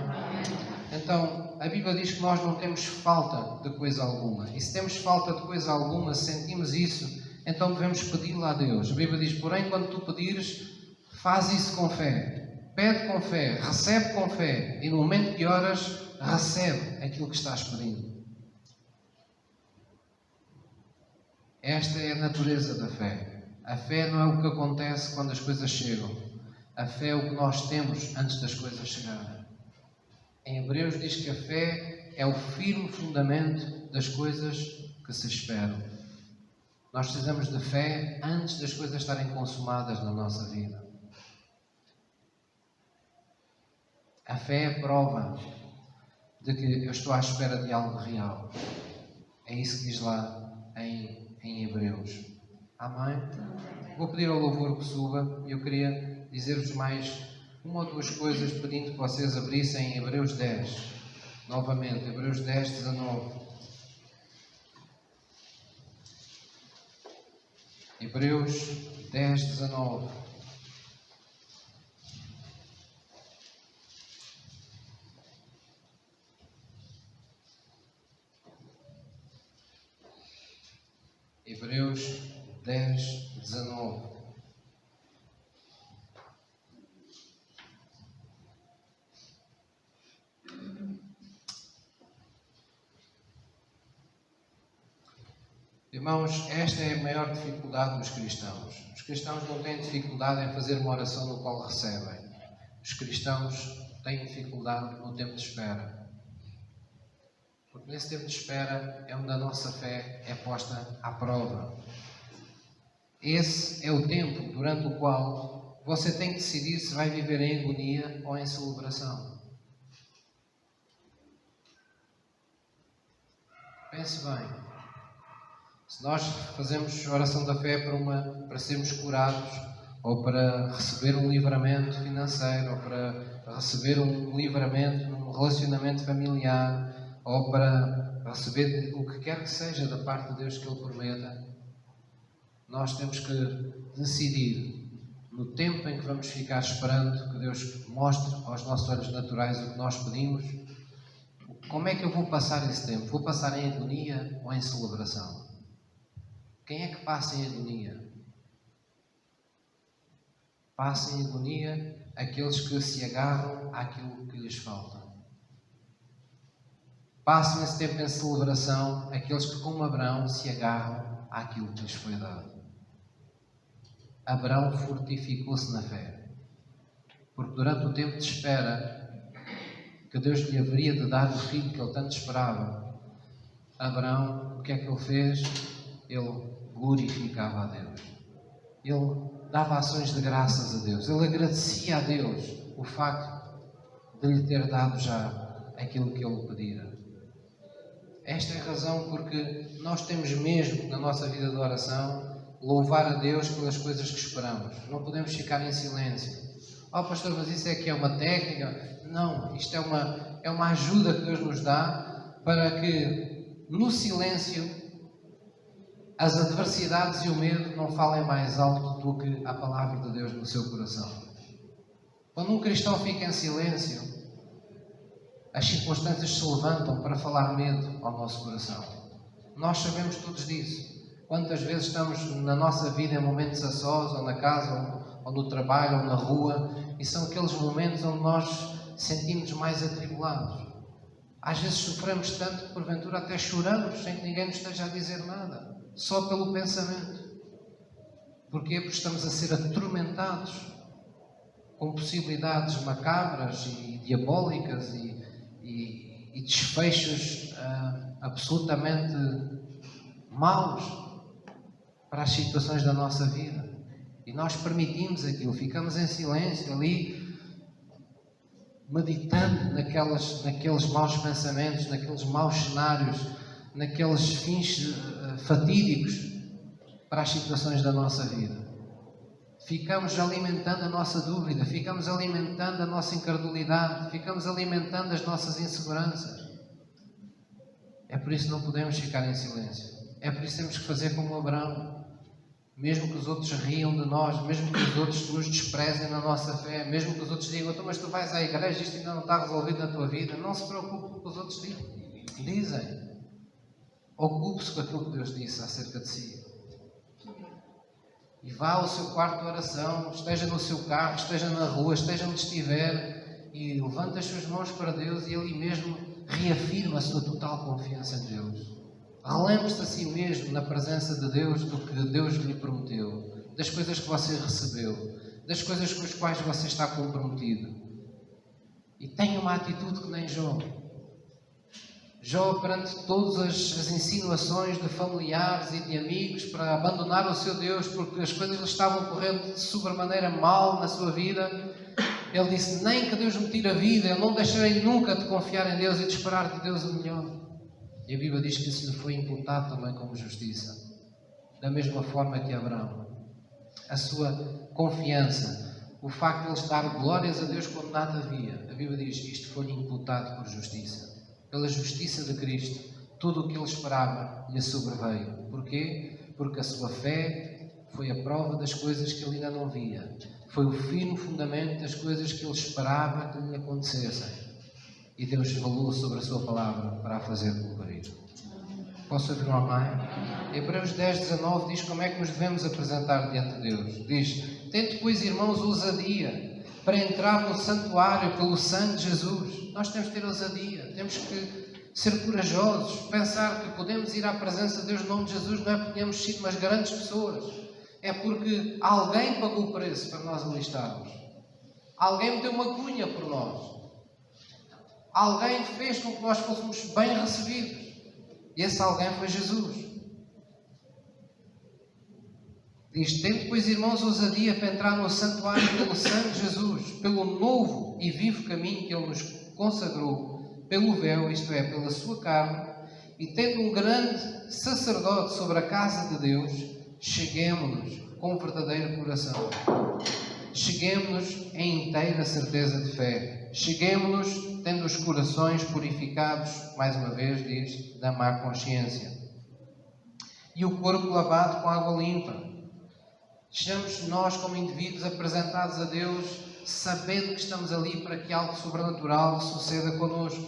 Então, a Bíblia diz que nós não temos falta de coisa alguma. E se temos falta de coisa alguma, se sentimos isso, então devemos pedi-la a Deus. A Bíblia diz, porém, quando tu pedires, faz isso com fé. Pede com fé, recebe com fé. E no momento que oras, recebe aquilo que estás pedindo. Esta é a natureza da fé. A fé não é o que acontece quando as coisas chegam. A fé é o que nós temos antes das coisas chegarem. Em Hebreus diz que a fé é o firme fundamento das coisas que se esperam. Nós precisamos de fé antes das coisas estarem consumadas na nossa vida. A fé é a prova de que eu estou à espera de algo real. É isso que diz lá em Hebreus. Amém? Vou pedir ao louvor que suba e eu queria dizer-vos mais uma ou duas coisas, pedindo que vocês abrissem Hebreus 10. Novamente, Hebreus 10, 19. Hebreus 10, 19. Hebreus 10, 19. Irmãos, esta é a maior dificuldade dos cristãos. Os cristãos não têm dificuldade em fazer uma oração no qual recebem. Os cristãos têm dificuldade no tempo de espera. Porque nesse tempo de espera é onde a nossa fé é posta à prova. Esse é o tempo durante o qual você tem que decidir se vai viver em agonia ou em celebração. Pense bem. Se nós fazemos oração da fé para sermos curados, ou para receber um livramento financeiro, ou para receber um livramento num relacionamento familiar, ou para receber o que quer que seja da parte de Deus que Ele prometa, nós temos que decidir, no tempo em que vamos ficar esperando que Deus mostre aos nossos olhos naturais o que nós pedimos, o como é que eu vou passar esse tempo? Vou passar em agonia ou em celebração? Quem é que passa em agonia? Passa em agonia aqueles que se agarram àquilo que lhes falta. Passam esse tempo em celebração aqueles que, como Abraão, se agarram àquilo que lhes foi dado. Abraão fortificou-se na fé, porque durante o tempo de espera que Deus lhe haveria de dar o filho que ele tanto esperava, Abraão, o que é que ele fez? Ele glorificava a Deus. Ele dava ações de graças a Deus. Ele agradecia a Deus o facto de lhe ter dado já aquilo que ele pedira. Esta é a razão porque nós temos mesmo, na nossa vida de oração, louvar a Deus pelas coisas que esperamos. Não podemos ficar em silêncio. Oh pastor, mas isso é que é uma técnica? Não, isto é uma ajuda que Deus nos dá para que no silêncio as adversidades e o medo não falem mais alto do que a palavra de Deus no seu coração. Quando um cristão fica em silêncio, as circunstâncias se levantam para falar medo ao nosso coração. Nós sabemos todos disso. Quantas vezes estamos na nossa vida em momentos a sós, ou na casa, ou no trabalho, ou na rua, e são aqueles momentos onde nós sentimos mais atribulados. Às vezes sofremos tanto que porventura até choramos sem que ninguém nos esteja a dizer nada, só pelo pensamento. Porquê? Porque estamos a ser atormentados com possibilidades macabras e diabólicas e desfechos absolutamente maus para as situações da nossa vida. E nós permitimos aquilo, ficamos em silêncio ali, meditando naqueles maus pensamentos, naqueles maus cenários, naqueles fins fatídicos para as situações da nossa vida. Ficamos alimentando a nossa dúvida, ficamos alimentando a nossa incredulidade, ficamos alimentando as nossas inseguranças. É por isso que não podemos ficar em silêncio. É por isso que temos que fazer como Abraão. Mesmo que os outros riam de nós, mesmo que os outros nos desprezem na nossa fé, mesmo que os outros digam, mas tu vais à igreja, isto ainda não está resolvido na tua vida, não se preocupe com o que os outros dizem. Ocupe-se com aquilo que Deus disse acerca de si. E vá ao seu quarto de oração, esteja no seu carro, esteja na rua, esteja onde estiver, e levante as suas mãos para Deus e ali mesmo reafirma a sua total confiança em Deus. Relembre-se a si mesmo na presença de Deus do que Deus lhe prometeu, das coisas que você recebeu, das coisas com as quais você está comprometido. E tenha uma atitude que nem Jó. Jó, perante todas as insinuações de familiares e de amigos para abandonar o seu Deus porque as coisas lhe estavam correndo de sobremaneira mal na sua vida, ele disse, nem que Deus me tire a vida, eu não deixarei nunca de confiar em Deus e de esperar de Deus o melhor. E a Bíblia diz que isso lhe foi imputado também como justiça. Da mesma forma que Abraão. A sua confiança, o facto de ele dar glórias a Deus quando nada havia. A Bíblia diz que isto foi imputado por justiça. Pela justiça de Cristo, tudo o que ele esperava lhe sobreveio. Porquê? Porque a sua fé foi a prova das coisas que ele ainda não via. Foi o firme fundamento das coisas que ele esperava que lhe acontecessem. E Deus falou sobre a sua palavra para a fazer cumprir. Posso ouvir um amém? Hebreus 10:19 diz como é que nos devemos apresentar diante de Deus. Diz, tende, pois, irmãos, ousadia para entrar no santuário pelo sangue de Jesus. Nós temos que ter ousadia, temos que ser corajosos, pensar que podemos ir à presença de Deus no nome de Jesus, não é porque tenhamos sido umas grandes pessoas, é porque alguém pagou o preço para nós ali estarmos. Alguém meteu uma cunha por nós. Alguém fez com que nós fôssemos bem recebidos. E esse alguém foi Jesus. Diz, tende, pois, irmãos, ousadia para entrar no santuário pelo sangue de Jesus, pelo novo e vivo caminho que Ele nos consagrou, pelo véu, isto é, pela sua carne, e tendo um grande sacerdote sobre a casa de Deus, cheguemo-nos com verdadeiro coração. Cheguemo-nos em inteira certeza de fé. Cheguemo-nos tendo os corações purificados, mais uma vez diz, da má consciência. E o corpo lavado com água limpa. Sejamos nós, como indivíduos, apresentados a Deus, sabendo que estamos ali para que algo sobrenatural suceda connosco.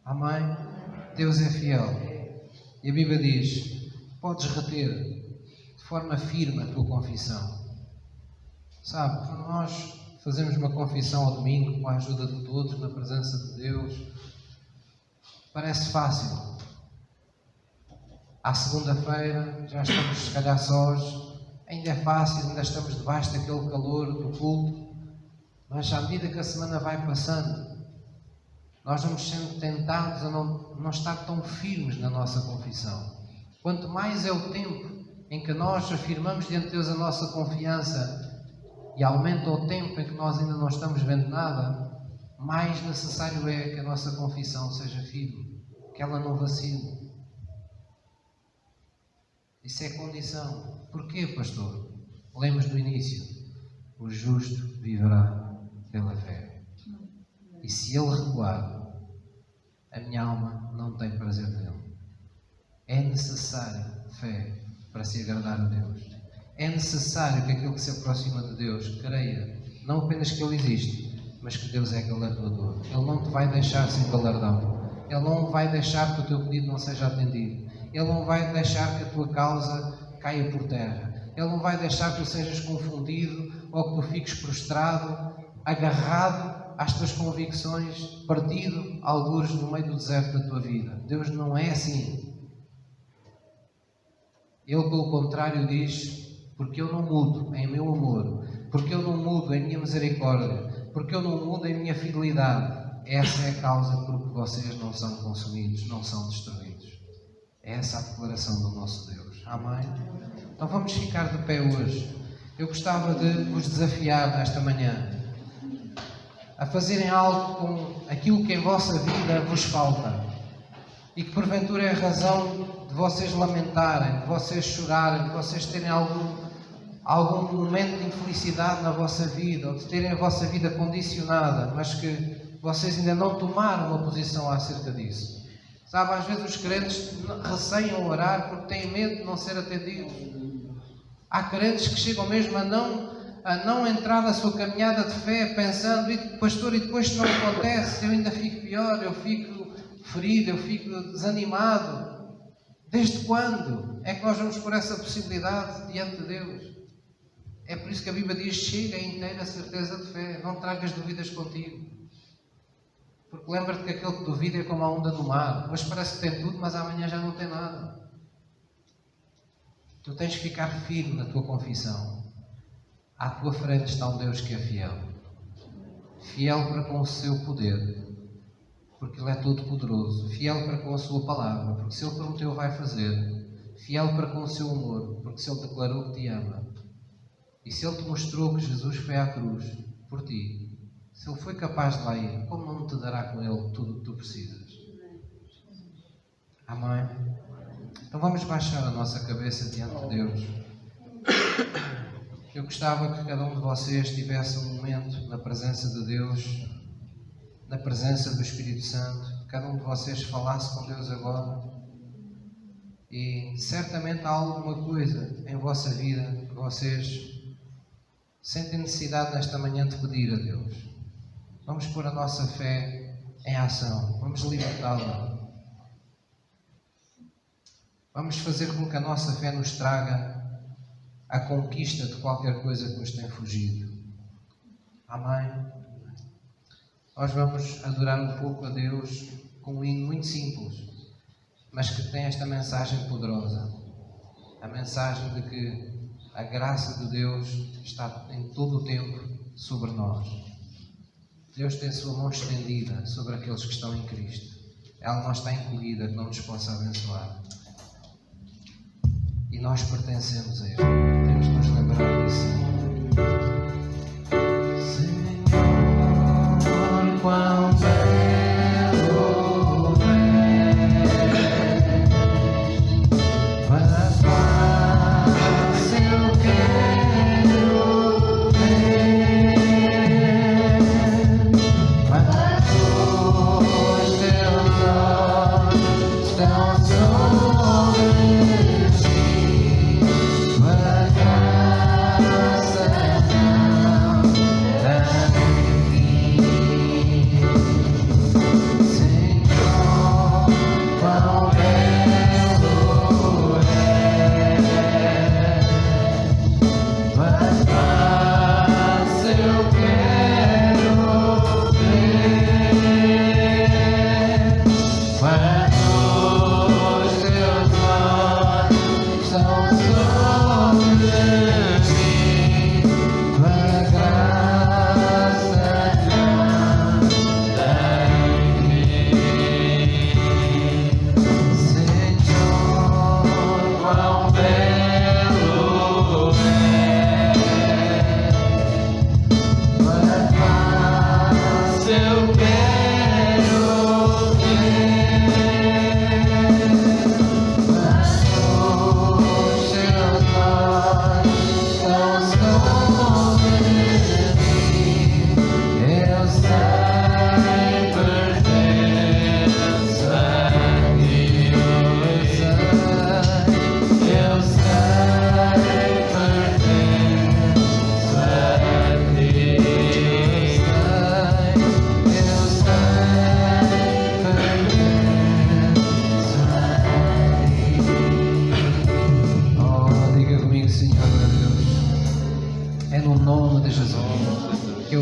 Amém? Deus é fiel. E a Bíblia diz: podes reter de forma firme a tua confissão. Sabe, quando nós fazemos uma confissão ao domingo com a ajuda de todos, na presença de Deus, parece fácil. À segunda-feira já estamos se calhar sós, ainda é fácil, ainda estamos debaixo daquele calor do culto, mas à medida que a semana vai passando, nós vamos sendo tentados a não estar tão firmes na nossa confissão. Quanto mais é o tempo em que nós afirmamos diante de Deus a nossa confiança e aumenta o tempo em que nós ainda não estamos vendo nada, mais necessário é que a nossa confissão seja firme, que ela não vacile. Isso é condição. Porquê, pastor? Lemos no início: o justo viverá pela fé. E se ele recuar, a minha alma não tem prazer nele. É necessário fé para se agradar a Deus. É necessário que aquele que se aproxima de Deus creia, não apenas que Ele existe, mas que Deus é galardoador. Ele não te vai deixar sem galardão. Ele não vai deixar que o teu pedido não seja atendido. Ele não vai deixar que a tua causa caia por terra. Ele não vai deixar que tu sejas confundido ou que tu fiques prostrado, agarrado às tuas convicções, perdido, algures no meio do deserto da tua vida. Deus não é assim. Ele, pelo contrário, diz: porque eu não mudo em meu amor, porque eu não mudo em minha misericórdia, porque eu não mudo em minha fidelidade, essa é a causa por que vocês não são consumidos, não são destruídos. É essa a declaração do nosso Deus. Amém? Então vamos ficar de pé hoje. Eu gostava de vos desafiar nesta manhã a fazerem algo com aquilo que em vossa vida vos falta e que porventura é a razão de vocês lamentarem, de vocês chorarem, de vocês terem algum momento de infelicidade na vossa vida, ou de terem a vossa vida condicionada, mas que vocês ainda não tomaram uma posição acerca disso. Sabe, às vezes os crentes receiam orar porque têm medo de não ser atendidos. Há crentes que chegam mesmo a não entrar na sua caminhada de fé pensando: pastor, e depois se não acontece, eu ainda fico pior, eu fico ferido, eu fico desanimado. Desde quando é que nós vamos por essa possibilidade diante de Deus? É por isso que a Bíblia diz: chega a inteira certeza de fé, não tragas dúvidas contigo. Porque lembra-te que aquele que duvida é como a onda do mar. Hoje parece que tem tudo, mas amanhã já não tem nada. Tu tens que ficar firme na tua confissão. À tua frente está um Deus que é fiel. Fiel para com o seu poder, porque Ele é todo poderoso. Fiel para com a sua palavra, porque se Ele prometeu vai fazer. Fiel para com o seu amor, porque se Ele declarou que te ama. E se Ele te mostrou que Jesus foi à cruz por ti, se Ele foi capaz de lá ir, como não te dará com Ele tudo o que tu precisas? Amém? Então vamos baixar a nossa cabeça diante de Deus. Eu gostava que cada um de vocês tivesse um momento na presença de Deus, na presença do Espírito Santo. Cada um de vocês falasse com Deus agora. E certamente há alguma coisa em vossa vida que vocês sentem necessidade nesta manhã de pedir a Deus. Vamos pôr a nossa fé em ação. Vamos libertá-la. Vamos fazer com que a nossa fé nos traga a conquista de qualquer coisa que nos tem fugido. Amém? Nós vamos adorar um pouco a Deus com um hino muito simples, mas que tem esta mensagem poderosa. A mensagem de que a graça de Deus está em todo o tempo sobre nós. Deus tem a sua mão estendida sobre aqueles que estão em Cristo. Ela não está encolhida, que não nos possa abençoar. E nós pertencemos a Ele. Temos de nos lembrar disso. Senhor, quão belo és, mas fácil eu quero ver, mas os teus olhos estão sobre mim.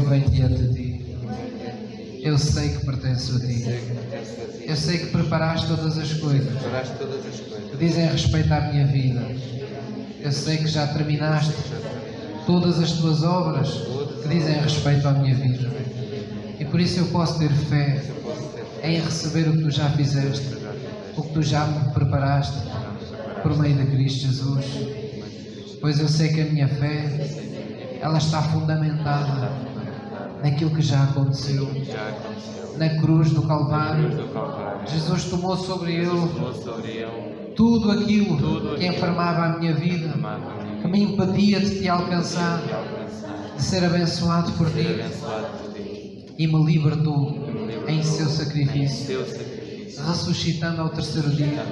venho diante de Ti. Eu sei que pertenço a Ti. Eu sei que preparaste todas as coisas que dizem respeito à minha vida. Eu sei que já terminaste todas as Tuas obras que dizem respeito à minha vida. E por isso eu posso ter fé em receber o que Tu já fizeste, o que Tu já me preparaste por meio de Cristo Jesus. Pois eu sei que a minha fé, ela está fundamentada naquilo que já aconteceu. Na cruz do Calvário, Jesus tomou sobre Ele tudo aquilo que enfermava a minha vida, que me impedia de Te alcançar, de ser abençoado por Ti, e me libertou em Seu sacrifício, ressuscitando ao terceiro dia,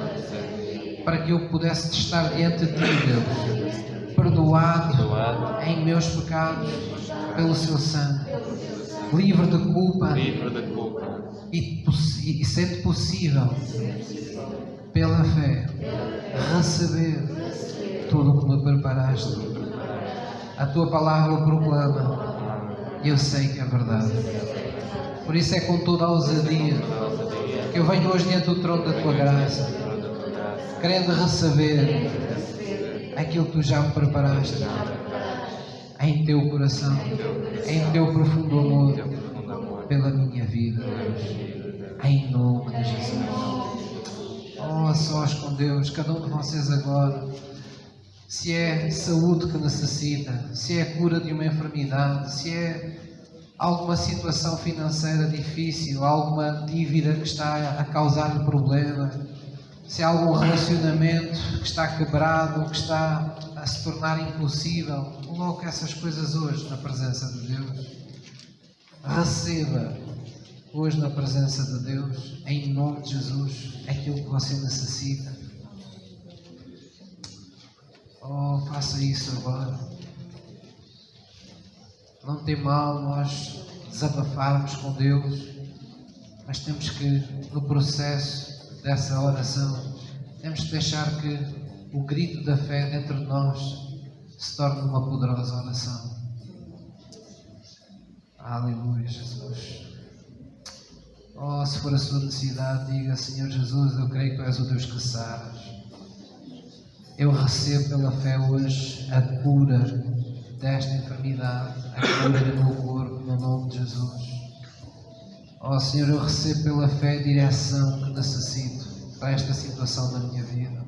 para que eu pudesse estar diante de Ti, Deus, perdoado em meus pecados pelo Seu sangue, livre de culpa e sendo possível, pela fé, receber tudo o que me preparaste. A Tua palavra proclama, e eu sei que é verdade. Por isso é com toda a ousadia que eu venho hoje diante do trono da Tua graça, querendo receber aquilo que Tu já me preparaste em Teu coração, em Teu profundo amor pela minha vida, Deus, em nome de Jesus. Oh, a sós com Deus, cada um de vocês agora, se é saúde que necessita, se é a cura de uma enfermidade, se é alguma situação financeira difícil, alguma dívida que está a causar-lhe problema, se há algum relacionamento que está quebrado, que está a se tornar impossível, coloque essas coisas hoje na presença de Deus. Receba hoje na presença de Deus, em nome de Jesus, aquilo que você necessita. Oh, faça isso agora. Não tem mal nós desabafarmos com Deus, mas temos que, no processo dessa oração, temos que deixar que o grito da fé dentro de nós se torne uma poderosa oração. Aleluia, Jesus. Oh, se for a sua necessidade, diga: Senhor Jesus, eu creio que Tu és o Deus que saras. Eu recebo pela fé hoje a cura desta enfermidade, a cura do meu corpo, no nome de Jesus. Oh Senhor, eu recebo pela fé a direção que necessito para esta situação da minha vida.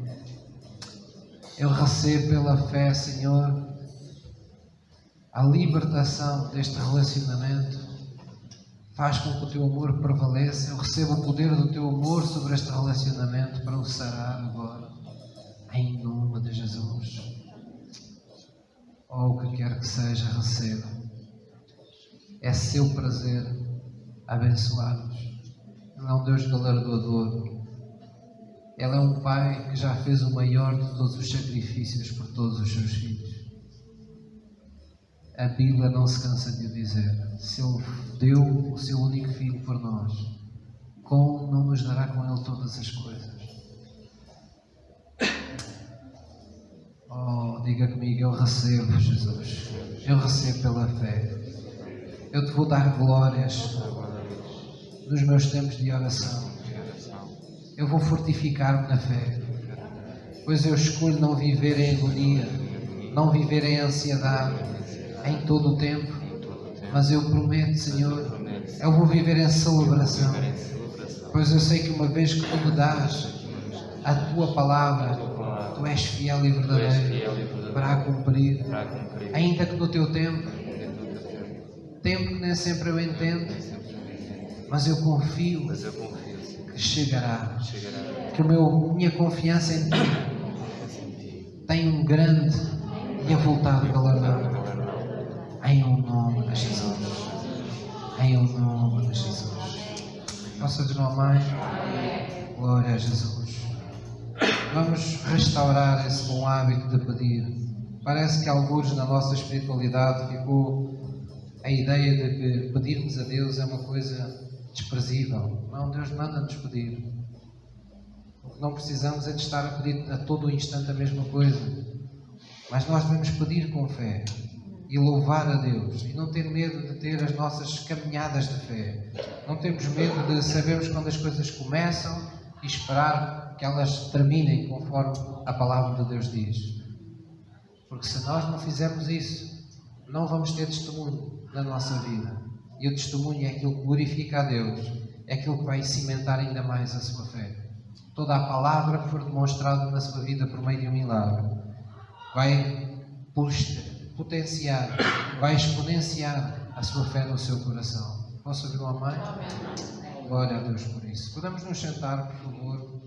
Eu recebo pela fé, Senhor, a libertação deste relacionamento. Faz com que o Teu amor prevaleça. Eu recebo o poder do Teu amor sobre este relacionamento para o sarar agora, em nome de Jesus. Oh, o que quer que seja, receba. É Seu prazer abençoar-nos. Ele é um Deus galardoador. Ele é um Pai que já fez o maior de todos os sacrifícios por todos os seus filhos. A Bíblia não se cansa de o dizer. Se Ele deu o Seu único Filho por nós, como não nos dará com Ele todas as coisas? Oh, diga comigo: eu recebo, Jesus. Eu recebo pela fé. Eu Te vou dar glórias nos meus tempos de oração. Eu vou fortificar-me na fé, pois eu escolho não viver em agonia, não viver em ansiedade em todo o tempo, mas eu prometo, Senhor, eu vou viver em celebração, pois eu sei que uma vez que Tu me dás a Tua palavra, Tu és fiel e verdadeiro para a cumprir, ainda que no Teu tempo que nem sempre eu entendo, mas eu confio que chegará, que minha confiança em Ti tem um grande e avultado galardão, em o nome de Jesus, em o nome de Jesus. Nossa Irmã Mãe, glória a Jesus. Vamos restaurar esse bom hábito de pedir. Parece que alguns na nossa espiritualidade ficou a ideia de que pedirmos a Deus é uma coisa desprezível. Não, Deus manda-nos pedir. O que não precisamos é de estar a pedir a todo o instante a mesma coisa. Mas nós devemos pedir com fé. e louvar a Deus, e não ter medo de ter as nossas caminhadas de fé. Não temos medo de sabermos quando as coisas começam e esperar que elas terminem conforme a palavra de Deus diz. Porque se nós não fizermos isso, não vamos ter testemunho na nossa vida. E o testemunho é aquilo que glorifica a Deus, é aquilo que vai cimentar ainda mais a sua fé. Toda a palavra que for demonstrada na sua vida por meio de um milagre vai potenciar, vai exponenciar a sua fé no seu coração. Posso ouvir um amém? Glória a Deus por isso. Podemos nos sentar, por favor?